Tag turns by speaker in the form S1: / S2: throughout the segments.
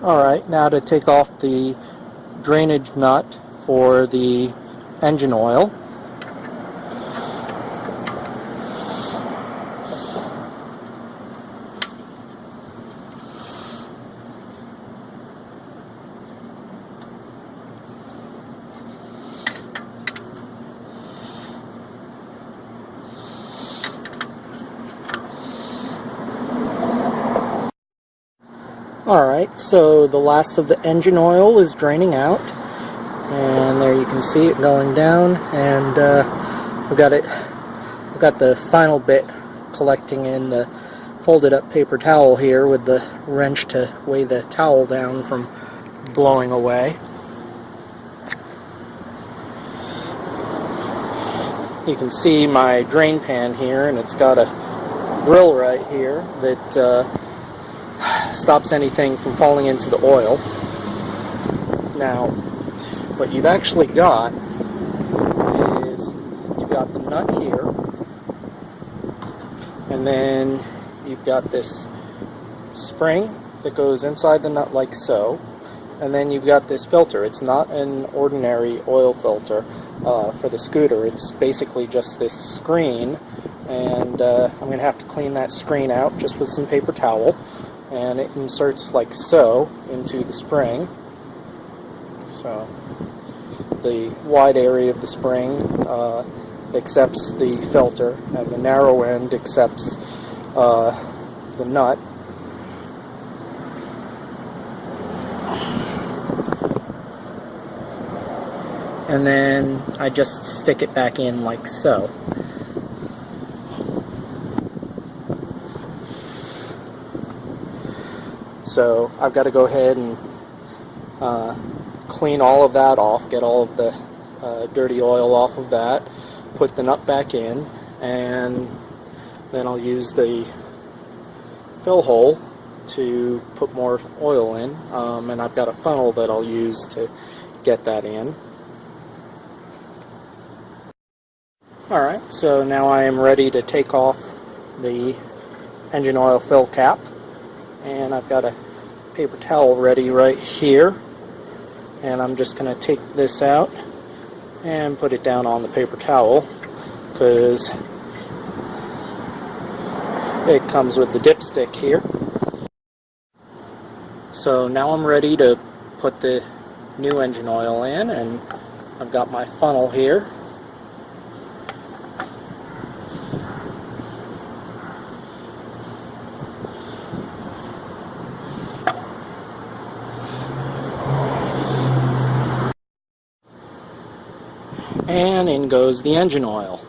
S1: Alright, now to take off the drainage nut for the engine oil. Alright, so the last of the engine oil is draining out, and there you can see it going down, and I've got the final bit collecting in the folded up paper towel here with the wrench to weigh the towel down from blowing away. You can see my drain pan here, and it's got a grill right here that stops anything from falling into the oil. Now, what you've actually got is you've got the nut here, and then you've got this spring that goes inside the nut like so, and then you've got this filter. It's not an ordinary oil filter for the scooter. It's basically just this screen, and I'm going to have to clean that screen out just with some paper towel. And it inserts like so into the spring. So the wide area of the spring accepts the filter, and the narrow end accepts the nut. And then I just stick it back in like so. So I've got to go ahead and clean all of that off, get all of the dirty oil off of that, put the nut back in, and then I'll use the fill hole to put more oil in, and I've got a funnel that I'll use to get that in. Alright, so now I am ready to take off the engine oil fill cap. And I've got a paper towel ready right here, and I'm just going to take this out and put it down on the paper towel, because it comes with the dipstick here. So now I'm ready to put the new engine oil in, and I've got my funnel here. And in goes the engine oil.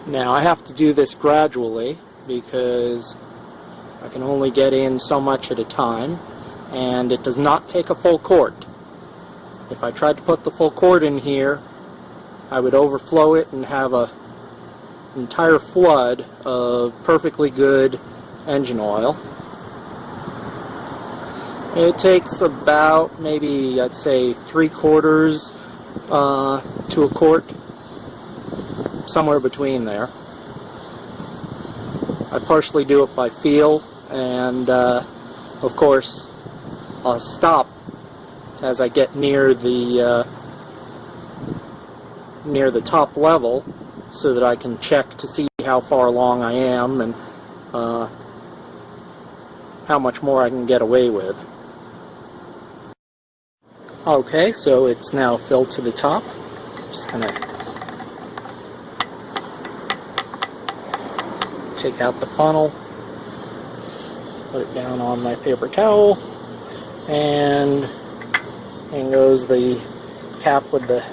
S1: Now I have to do this gradually because I can only get in so much at a time, and it does not take a full quart. If I tried to put the full quart in here, I would overflow it and have an entire flood of perfectly good engine oil. It takes about, maybe, I'd say 3/4 to a quart, somewhere between there. I partially do it by feel, and of course I'll stop as I get near the top level, so that I can check to see how far along I am and how much more I can get away with. Okay, so it's now filled to the top. Just gonna take out the funnel, put it down on my paper towel, and in goes the cap with the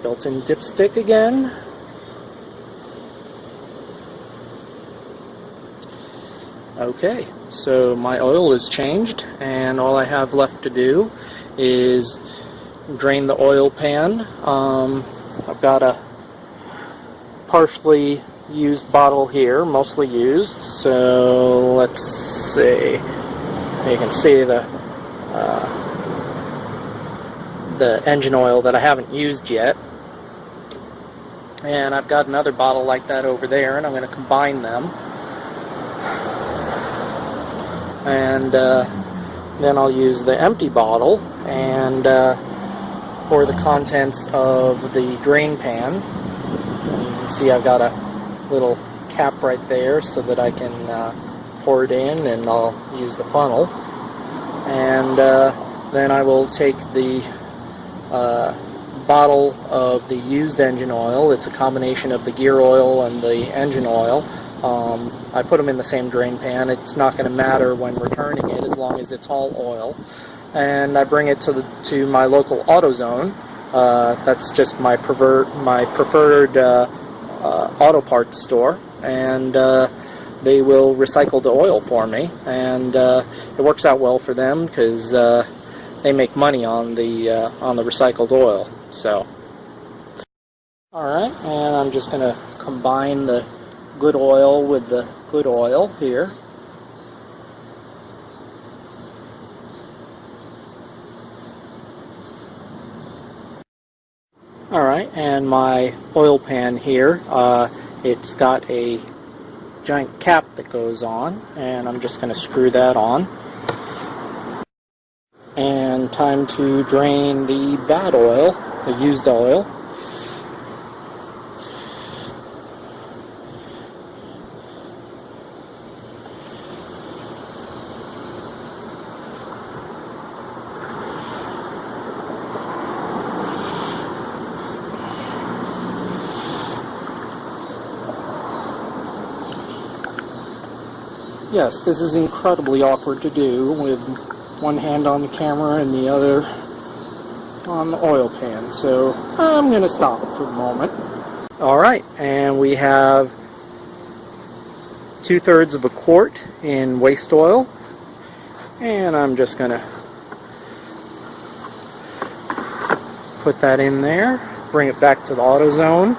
S1: built-in dipstick again. Okay, so my oil is changed, and all I have left to do is drain the oil pan. I've got a partially used bottle here, mostly used, so let's see. You can see the engine oil that I haven't used yet, and I've got another bottle like that over there, and I'm going to combine them. and then I'll use the empty bottle and pour the contents of the drain pan. And you can see I've got a little cap right there so that I can pour it in, and I'll use the funnel. And then I will take the bottle of the used engine oil. It's a combination of the gear oil and the engine oil. I put them in the same drain pan. It's not going to matter when returning it as long as it's all oil. And I bring it to my local AutoZone. That's just my preferred auto parts store, and they will recycle the oil for me, and it works out well for them because they make money on the recycled oil. So, all right, and I'm just going to combine the good oil with the good oil here. Alright, and my oil pan here, it's got a giant cap that goes on, and I'm just going to screw that on. And time to drain the bad oil, the used oil. Yes, this is incredibly awkward to do with one hand on the camera and the other on the oil pan, so I'm going to stop for the moment. Alright, and we have 2/3 of a quart in waste oil, and I'm just going to put that in there, bring it back to the AutoZone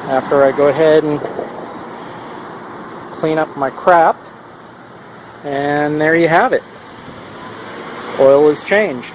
S1: after I go ahead and clean up my crap, and there you have it. Oil is changed.